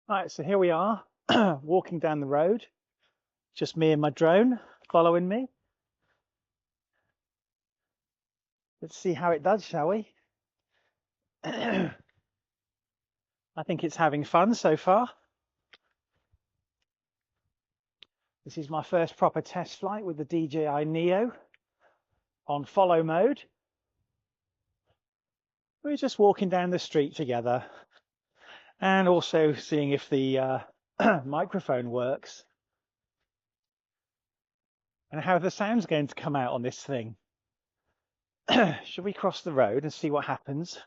Right, so here we are, walking down the road, just me and my drone following me. Let's see how it does, shall we? I think it's having fun so far. This is my first proper test flight with the DJI Neo on follow mode. We're just walking down the street together and also seeing if the microphone works and how the sound's going to come out on this thing. Should we cross the road and see what happens?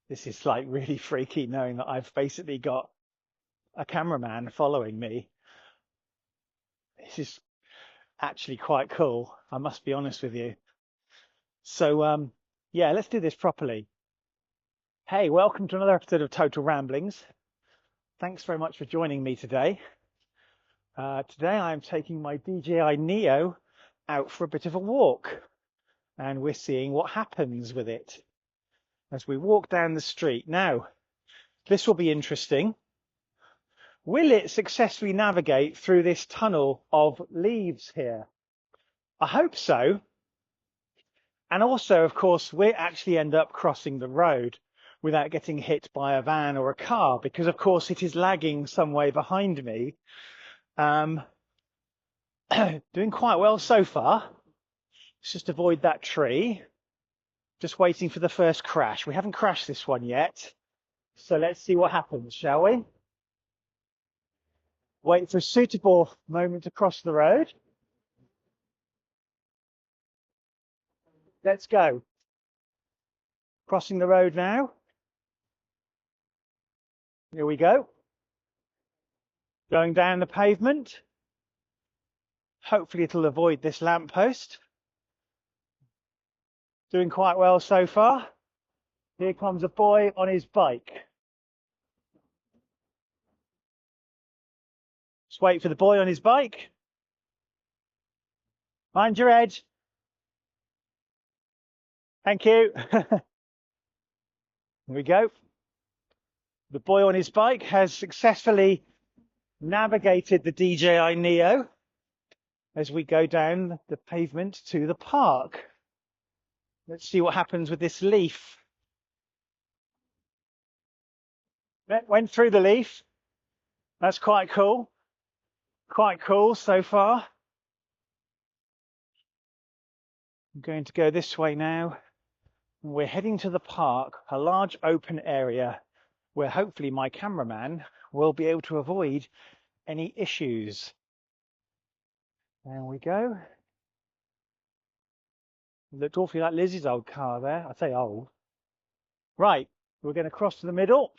This is like really freaky knowing that I've basically got a cameraman following me. This is actually quite cool, I must be honest with you. So yeah, let's do this properly. Hey, welcome to another episode of Total Ramblings. Thanks very much for joining me today. Today I'm taking my DJI Neo out for a bit of a walk, and we're seeing what happens with it as we walk down the street. Now, this will be interesting. Will it successfully navigate through this tunnel of leaves here? I hope so. And also, of course, we actually end up crossing the road without getting hit by a van or a car, because of course it is lagging some way behind me. Doing quite well so far. Let's just avoid that tree. Just waiting for the first crash. We haven't crashed this one yet. So let's see what happens, shall we? Wait for a suitable moment to cross the road. Let's go. Crossing the road now. Here we go. Going down the pavement. Hopefully it'll avoid this lamppost. Doing quite well so far. Here comes a boy on his bike. Just wait for the boy on his bike. Mind your head. Thank you. Here we go. The boy on his bike has successfully navigated the DJI Neo as we go down the pavement to the park. Let's see what happens with this leaf. Went through the leaf. That's quite cool. Quite cool so far. I'm going to go this way now. We're heading to the park, a large open area where hopefully my cameraman will be able to avoid any issues. There we go. Looked awfully like Lizzie's old car there. I'd say old. Right, we're going to cross to the middle.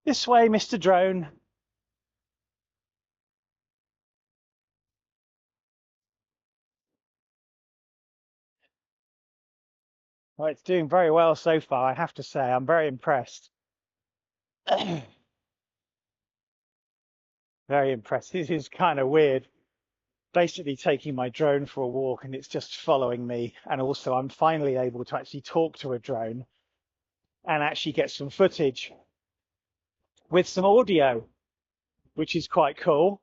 This way, Mr. Drone. Well, it's doing very well so far, I have to say. I'm very impressed. Very impressed. This is kind of weird. Basically taking my drone for a walk and it's just following me. And also I'm finally able to actually talk to a drone and actually get some footage with some audio, which is quite cool.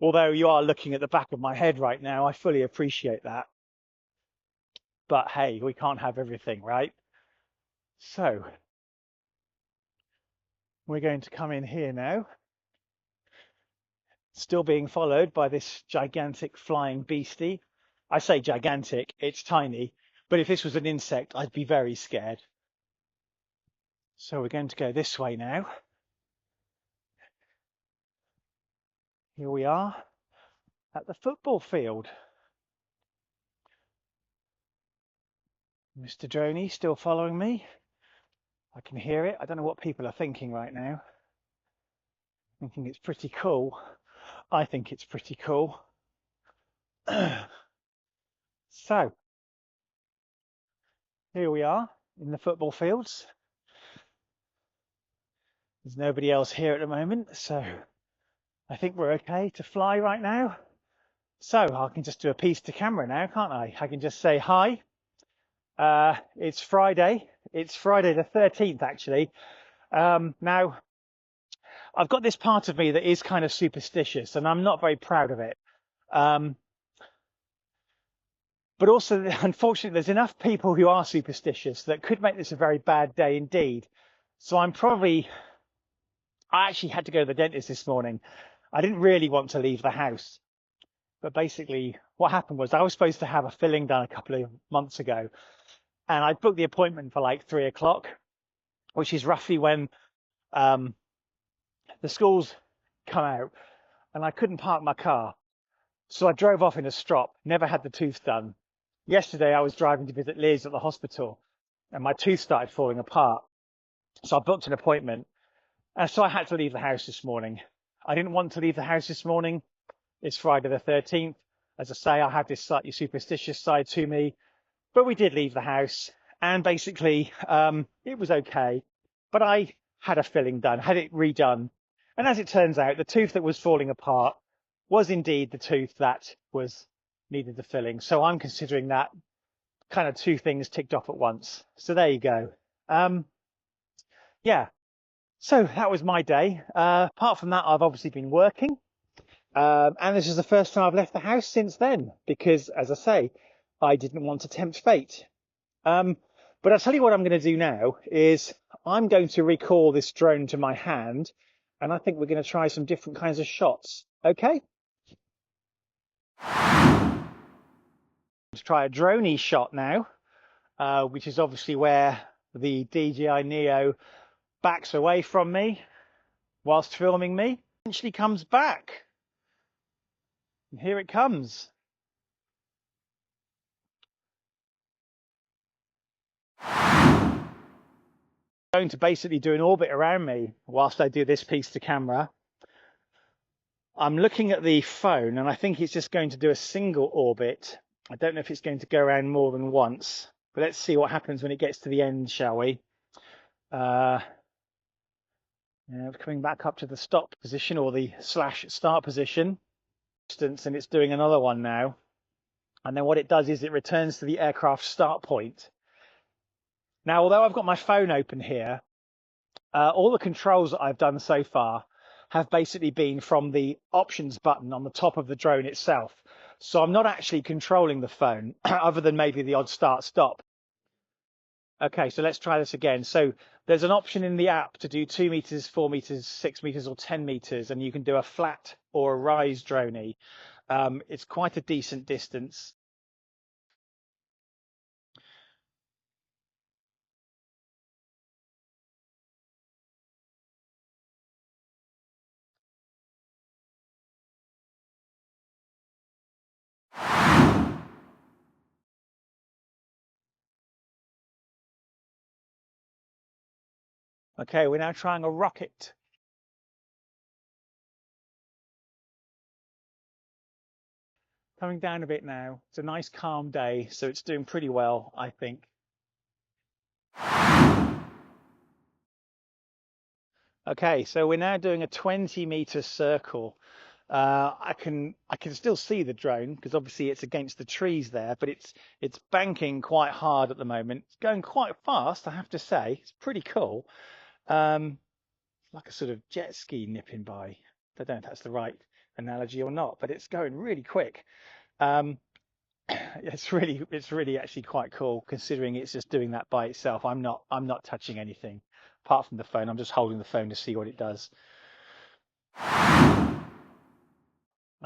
Although you are looking at the back of my head right now, I fully appreciate that. But hey, we can't have everything, right? So we're going to come in here now. Still being followed by this gigantic flying beastie. I say gigantic, it's tiny, but if this was an insect, I'd be very scared. So we're going to go this way now. Here we are at the football field. Mr. Droney still following me. I can hear it. I don't know what people are thinking right now. Thinking it's pretty cool. I think it's pretty cool. So, here we are in the football fields. There's nobody else here at the moment, so I think we're okay to fly right now. So I can just do a piece to camera now, can't I? I can just say hi. It's Friday. It's Friday the 13th, actually. Now, I've got this part of me that is kind of superstitious, and I'm not very proud of it. Um, but also, unfortunately, there's enough people who are superstitious that could make this a very bad day indeed. So I actually had to go to the dentist this morning. I didn't really want to leave the house, but basically what happened was I was supposed to have a filling done a couple of months ago, and I booked the appointment for like 3 o'clock, which is roughly when um, the schools come out, and I couldn't park my car. So I drove off in a strop, never had the tooth done. Yesterday I was driving to visit Liz at the hospital, and my tooth started falling apart. So I booked an appointment, and so I had to leave the house this morning. I didn't want to leave the house this morning. It's Friday the 13th. As I say, I have this slightly superstitious side to me, but we did leave the house, and basically it was okay. But I had a filling done, had it redone, and as it turns out, the tooth that was falling apart was indeed the tooth that was needed the filling. So I'm considering that kind of two things ticked off at once. So there you go. Yeah. So that was my day. Apart from that, I've obviously been working. And this is the first time I've left the house since then, because, as I say, I didn't want to tempt fate. But I'll tell you what I'm going to do now is I'm going to recall this drone to my hand, and I think we're going to try some different kinds of shots. Okay? Let's try a droney shot now, which is obviously where the DJI Neo backs away from me whilst filming me. Eventually comes back. And here it comes. Going to basically do an orbit around me whilst I do this piece to camera. I'm looking at the phone and I think it's just going to do a single orbit. I don't know if it's going to go around more than once, but let's see what happens when it gets to the end, shall we? Yeah, coming back up to the stop position or the / start position, and it's doing another one now. And then what it does is it returns to the aircraft start point. Now, although I've got my phone open here, all the controls that I've done so far have basically been from the options button on the top of the drone itself. So I'm not actually controlling the phone other than maybe the odd start stop. Okay, so let's try this again. So there's an option in the app to do 2 meters, 4 meters, 6 meters or 10 meters, and you can do a flat or a rise droney. It's quite a decent distance. Okay, we're now trying a rocket. Coming down a bit now. It's a nice calm day, so it's doing pretty well, I think. Okay, so we're now doing a 20-meter circle. I can still see the drone because obviously it's against the trees there, but it's banking quite hard at the moment. It's going quite fast, I have to say. It's pretty cool. Like a sort of jet ski nipping by. I don't know if that's the right analogy or not, but it's going really quick. It's really actually quite cool considering it's just doing that by itself. I'm not touching anything apart from the phone. I'm just holding the phone to see what it does.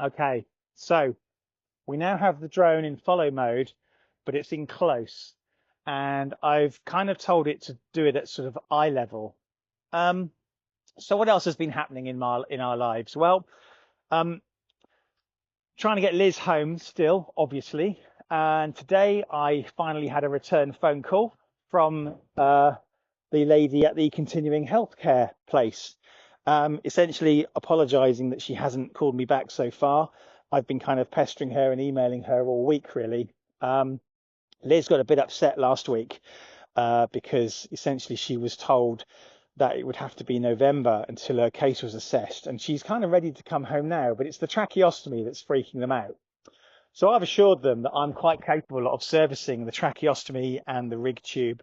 Okay, so we now have the drone in follow mode, but it's in close, and I've kind of told it to do it at sort of eye level. So what else has been happening in our lives? Well, trying to get Liz home still, obviously. And today I finally had a return phone call from the lady at the continuing healthcare place, essentially apologising that she hasn't called me back so far. I've been kind of pestering her and emailing her all week, really. Liz got a bit upset last week because essentially she was told that it would have to be November until her case was assessed, and she's kind of ready to come home now, but it's the tracheostomy that's freaking them out. So I've assured them that I'm quite capable of servicing the tracheostomy and the rig tube.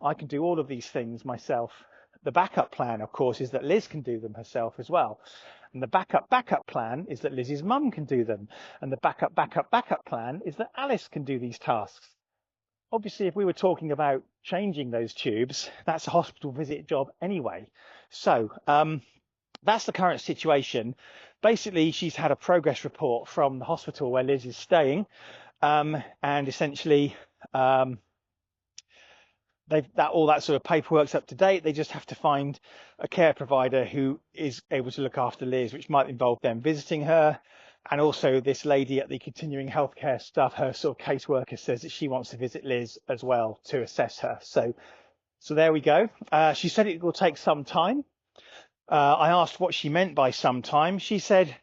I can do all of these things myself. The backup plan, of course, is that Liz can do them herself as well. And the backup plan is that Liz's mum can do them. And the backup plan is that Alice can do these tasks. Obviously, if we were talking about changing those tubes, that's a hospital visit job anyway. So that's the current situation. Basically, she's had a progress report from the hospital where Liz is staying, and essentially all that sort of paperwork's up to date. They just have to find a care provider who is able to look after Liz, which might involve them visiting her. And also this lady at the continuing healthcare stuff, her sort of caseworker, says that she wants to visit Liz as well to assess her. So there we go. She said it will take some time. I asked what she meant by some time. I said,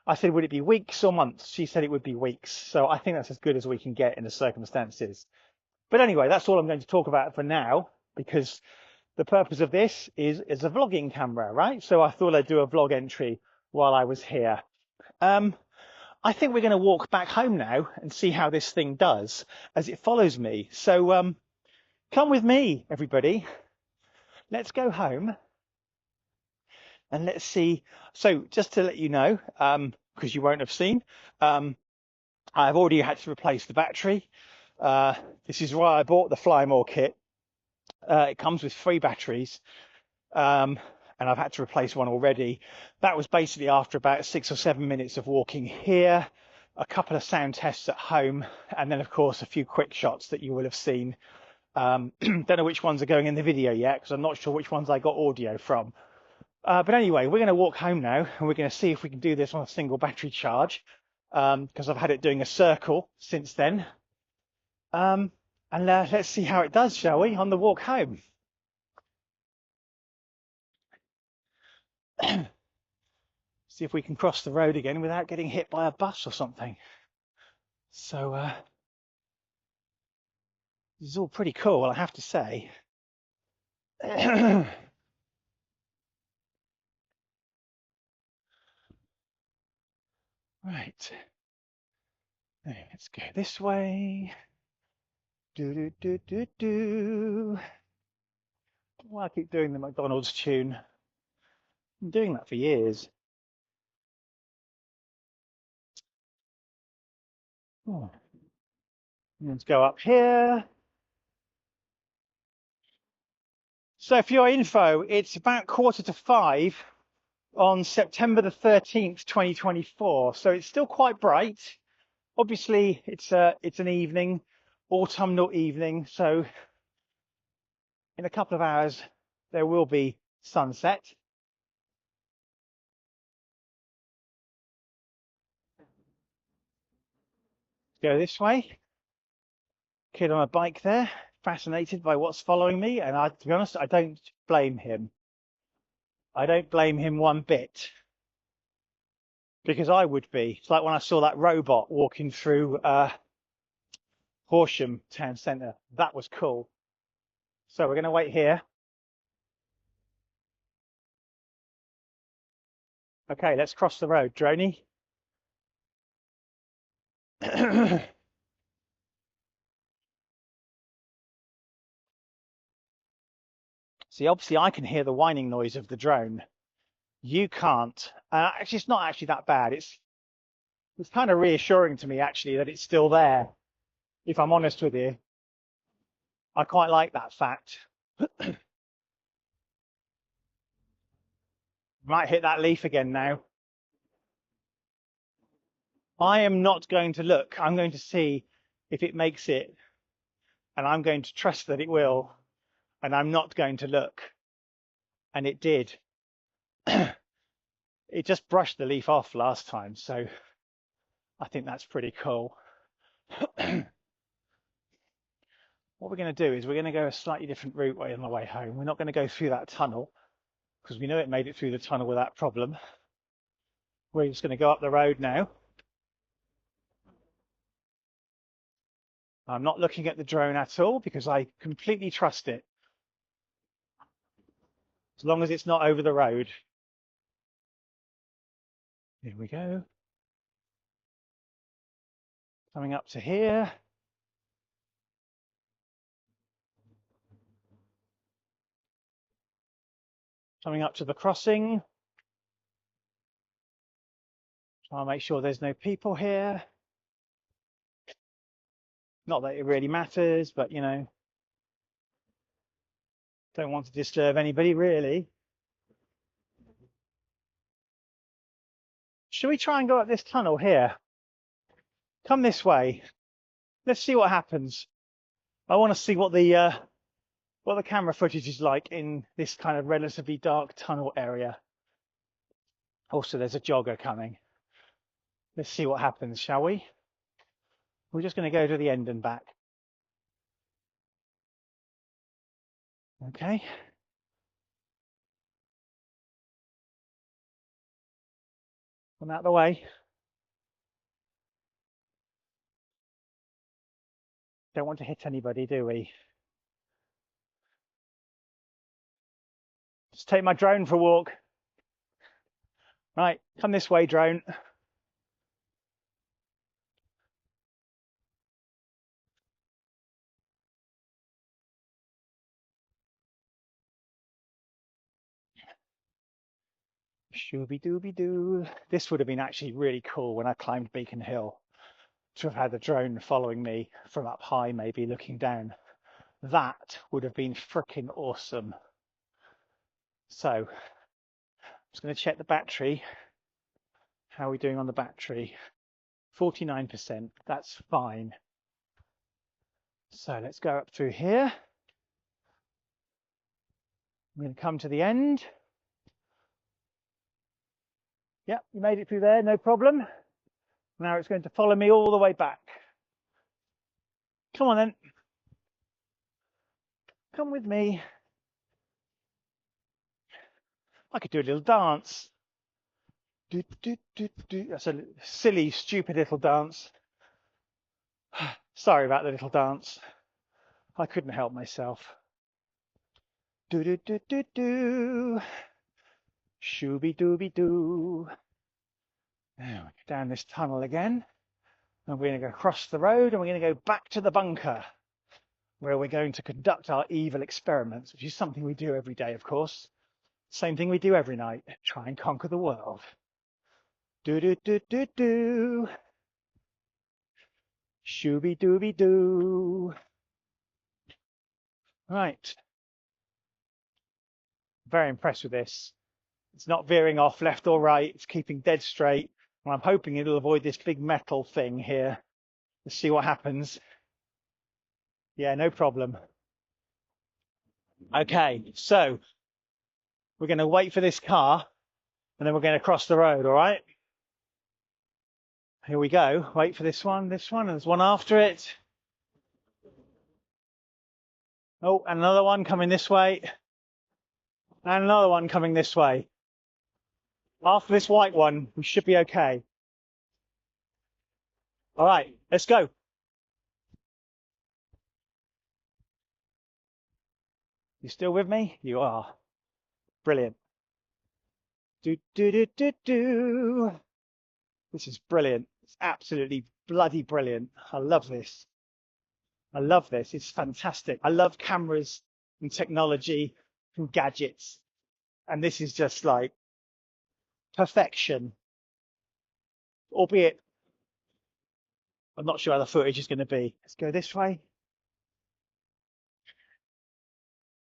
would it be weeks or months? She said it would be weeks. So I think that's as good as we can get in the circumstances. But anyway, that's all I'm going to talk about for now, because the purpose of this is a vlogging camera, right? So I thought I'd do a vlog entry while I was here. I think we're going to walk back home now and see how this thing does as it follows me. So come with me, everybody. Let's go home. And let's see. So just to let you know, because you won't have seen, I've already had to replace the battery. This is why I bought the Fly More kit. It comes with 3 batteries, and I've had to replace one already. That was basically after about 6 or 7 minutes of walking here, a couple of sound tests at home, and then of course a few quick shots that you will have seen. Don't know which ones are going in the video yet, because I'm not sure which ones I got audio from. But anyway, we're going to walk home now, and we're going to see if we can do this on a single battery charge, because I've had it doing a circle since then. And let's see how it does, shall we, on the walk home. See if we can cross the road again without getting hit by a bus or something. So this is all pretty cool, I have to say. Right. Let's go this way. Do do do do do. Well, I keep doing the McDonald's tune. I'm doing that for years. Oh. Let's go up here. So for your info, it's about 4:45 on September the 13th, 2024. So it's still quite bright. Obviously, it's an evening, autumnal evening. So in a couple of hours, there will be sunset. Go this way. Kid on a bike there, fascinated by what's following me. And to be honest, I don't blame him. I don't blame him one bit, because I would be. It's like when I saw that robot walking through Horsham town centre. That was cool. So we're going to wait here. Okay, let's cross the road, Droney. See, obviously I can hear the whining noise of the drone. You can't. Actually, it's not actually that bad. It's kind of reassuring to me, actually, that it's still there. If I'm honest with you, I quite like that fact. Might hit that leaf again now. I am not going to look. I'm going to see if it makes it, and I'm going to trust that it will, and I'm not going to look. And it did. It just brushed the leaf off last time, so I think that's pretty cool. What we're going to do is we're going to go a slightly different route on the way home. We're not going to go through that tunnel, because we know it made it through the tunnel without problem. We're just going to go up the road now. I'm not looking at the drone at all, because I completely trust it. As long as it's not over the road. Here we go. Coming up to here. Coming up to the crossing. Try and make sure there's no people here. Not that it really matters, but you know, don't want to disturb anybody really. Should we try and go up this tunnel here? Come this way. Let's see what happens. I want to see what the camera footage is like in this kind of relatively dark tunnel area. Also, there's a jogger coming. Let's see what happens, shall we? We're just going to go to the end and back. Okay. Come out of the way. Don't want to hit anybody, do we? Just take my drone for a walk. Right, come this way, drone. Shooby-dooby-doo. This would have been actually really cool when I climbed Beacon Hill, to have had the drone following me from up high, maybe looking down. That would have been freaking awesome. So, I'm just going to check the battery. How are we doing on the battery? 49%. That's fine. So let's go up through here. I'm going to come to the end. Yep, you made it through there, no problem. Now it's going to follow me all the way back. Come on then. Come with me. I could do a little dance. Do, do, do, do. That's a silly, stupid little dance. Sorry about the little dance. I couldn't help myself. Do, do, do, do, do. Shooby-dooby-doo. Now, down this tunnel again. And we're going to go across the road and we're going to go back to the bunker, where we're going to conduct our evil experiments, which is something we do every day, of course. Same thing we do every night. Try and conquer the world. Do do do do do. Shooby dooby doo. Right. Very impressed with this. It's not veering off left or right. It's keeping dead straight. And I'm hoping it'll avoid this big metal thing here. Let's see what happens. Yeah, no problem. Okay, so we're going to wait for this car and then we're going to cross the road, all right? Here we go. Wait for this one, and there's one after it. Oh, and another one coming this way. And another one coming this way. After this white one, we should be okay. All right, let's go. You still with me? You are. Brilliant. Do, do, do, do, do. This is brilliant. It's absolutely bloody brilliant. I love this. I love this. It's fantastic. I love cameras and technology and gadgets. And this is just like perfection. Albeit, I'm not sure how the footage is going to be. Let's go this way.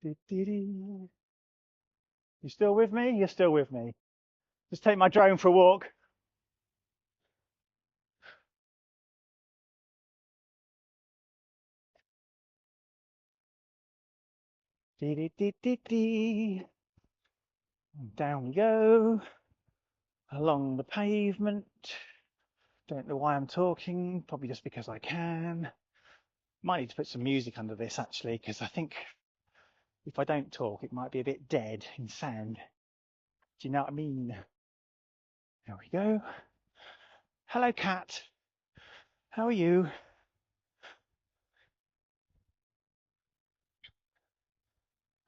You still with me? You're still with me. Just take my drone for a walk. And down we go. Along the pavement. Don't know why I'm talking. Probably just because I can. Might need to put some music under this actually, because I think if I don't talk, it might be a bit dead in sound. Do you know what I mean? There we go. Hello, cat. How are you?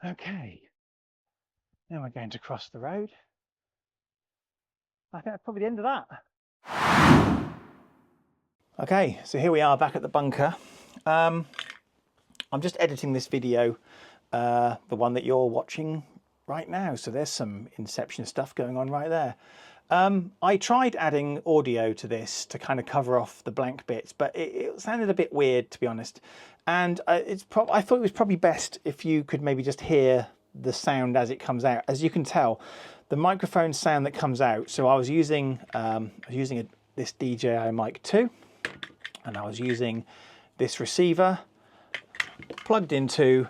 Okay. Now we're going to cross the road. I think that's probably the end of that. Okay, so here we are back at the bunker. I'm just editing this video, the one that you're watching right now. So there's some Inception stuff going on right there. I tried adding audio to this to kind of cover off the blank bits, but it sounded a bit weird, to be honest. And I thought it was probably best if you could maybe just hear the sound as it comes out. As you can tell, the microphone sound that comes out. So I was using this DJI Mic 2. And I was using this receiver plugged into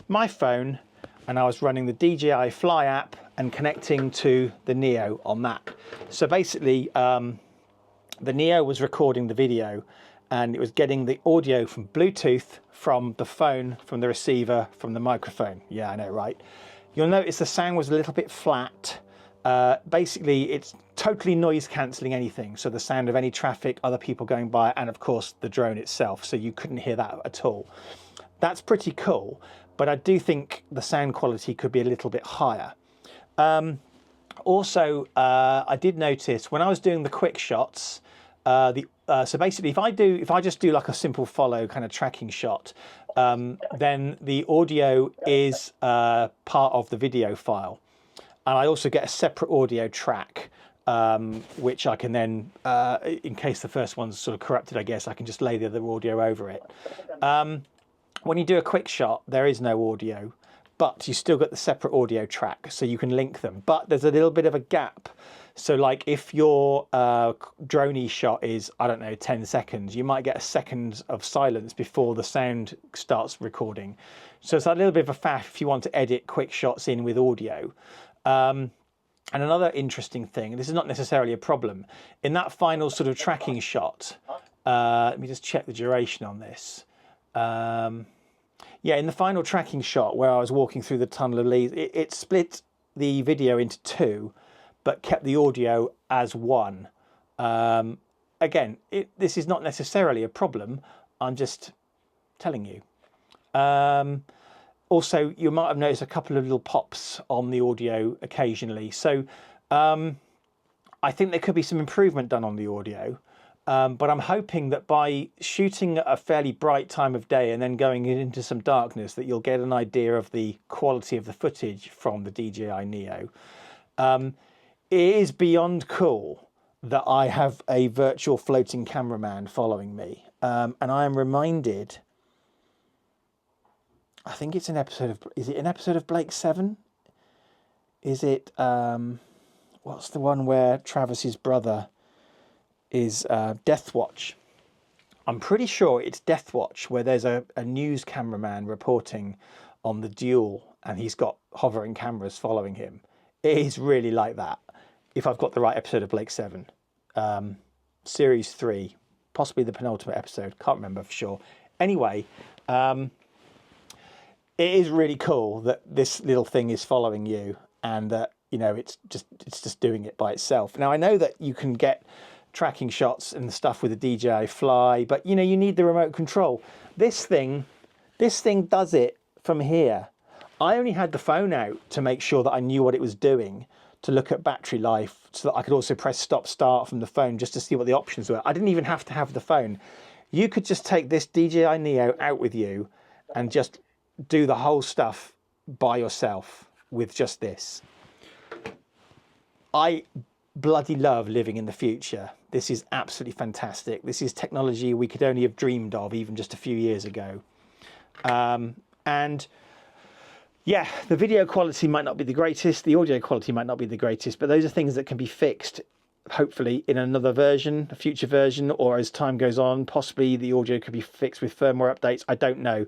my phone, and I was running the DJI Fly app and connecting to the Neo on that. So basically, the Neo was recording the video, and it was getting the audio from Bluetooth from the phone, from the receiver, from the microphone. Yeah, I know, right? You'll notice the sound was a little bit flat. Basically, it's totally noise cancelling anything. So the sound of any traffic, other people going by, and of course the drone itself. So you couldn't hear that at all. That's pretty cool, but I do think the sound quality could be a little bit higher. Also, I did notice when I was doing the quick shots, so basically if I just do like a simple follow kind of tracking shot, then the audio is part of the video file. And I also get a separate audio track, which I can then, in case the first one's sort of corrupted, I guess, I can just lay the other audio over it. When you do a quick shot, there is no audio, but you still get the separate audio track, so you can link them. But there's a little bit of a gap. So like if your droney shot is, I don't know, 10 seconds, you might get a second of silence before the sound starts recording. So it's a little bit of a faff if you want to edit quick shots in with audio. And another interesting thing, this is not necessarily a problem, in that final sort of tracking shot, let me just check the duration on this. Yeah, in the final tracking shot where I was walking through the tunnel of leaves, it split the video into two, but kept the audio as one. Again, this is not necessarily a problem, I'm just telling you. Also, you might have noticed a couple of little pops on the audio occasionally. So I think there could be some improvement done on the audio. But I'm hoping that by shooting at a fairly bright time of day and then going into some darkness, that you'll get an idea of the quality of the footage from the DJI Neo. It is beyond cool that I have a virtual floating cameraman following me. And I am reminded, I think it's an episode of, is it an episode of Blake 7? Is it, what's the one where Travis's brother is Death Watch? I'm pretty sure it's Death Watch, where there's a news cameraman reporting on the duel and he's got hovering cameras following him. It is really like that, if I've got the right episode of Blake 7. Series 3, possibly the penultimate episode, can't remember for sure. Anyway, it is really cool that this little thing is following you, and that, you know, it's just doing it by itself. Now I know that you can get tracking shots and stuff with the DJI Fly, but you know, you need the remote control. This thing does it from here. I only had the phone out to make sure that I knew what it was doing, to look at battery life, so that I could also press stop start from the phone just to see what the options were. I didn't even have to have the phone. You could just take this DJI Neo out with you and just do the whole stuff by yourself with just this. I bloody love living in the future. This is absolutely fantastic. This is technology we could only have dreamed of even just a few years ago. And yeah, the video quality might not be the greatest, the audio quality might not be the greatest, but those are things that can be fixed, hopefully, in another version, a future version, or as time goes on, possibly the audio could be fixed with firmware updates. I don't know.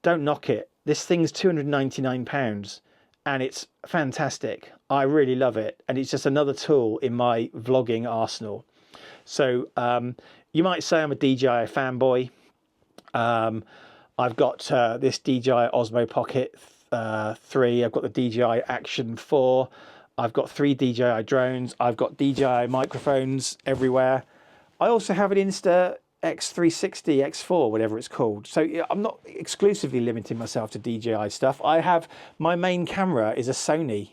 Don't knock it. This thing's £299 and it's fantastic. I really love it. And it's just another tool in my vlogging arsenal. So you might say I'm a DJI fanboy. I've got this DJI Osmo Pocket 3. I've got the DJI Action 4. I've got 3 DJI drones. I've got DJI microphones everywhere. I also have an Insta X360, X4, whatever it's called. So yeah, I'm not exclusively limiting myself to DJI stuff. I have, my main camera is a Sony.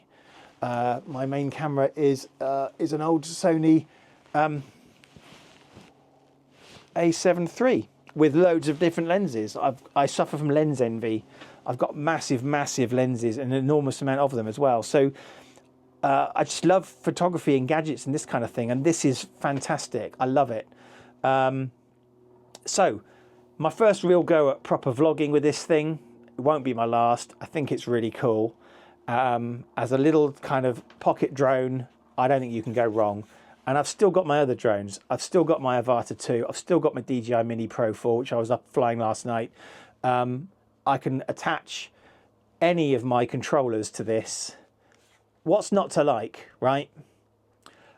My main camera is an old Sony A7 III with loads of different lenses. I suffer from lens envy. I've got massive lenses and an enormous amount of them as well. So I just love photography and gadgets and this kind of thing, and this is fantastic. I love it. So my first real go at proper vlogging with this thing. It won't be my last. I think it's really cool. As a little kind of pocket drone, I don't think you can go wrong. And I've still got my other drones. I've still got my Avata 2. I've still got my DJI Mini Pro 4, which I was up flying last night. I can attach any of my controllers to this. What's not to like, right?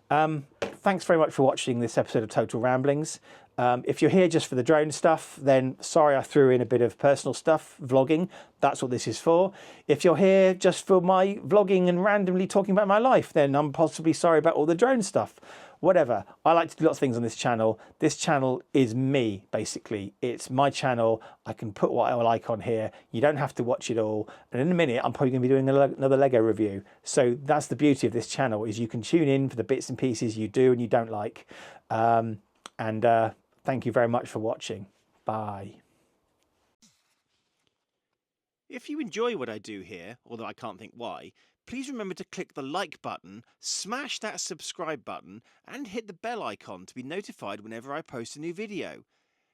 Thanks very much for watching this episode of Total Ramblings. If you're here just for the drone stuff, then sorry I threw in a bit of personal stuff, vlogging. That's what this is for. If you're here just for my vlogging and randomly talking about my life, then I'm possibly sorry about all the drone stuff. Whatever. I like to do lots of things on this channel. This channel is me, basically. It's my channel. I can put what I like on here. You don't have to watch it all. And in a minute, I'm probably going to be doing another Lego review. So that's the beauty of this channel, is you can tune in for the bits and pieces you do and you don't like. Thank you very much for watching. Bye. If you enjoy what I do here, although I can't think why, please remember to click the like button, smash that subscribe button, and hit the bell icon to be notified whenever I post a new video.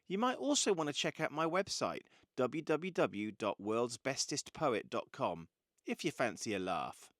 You might also want to check out my website, www.worldsbestestpoet.com, if you fancy a laugh.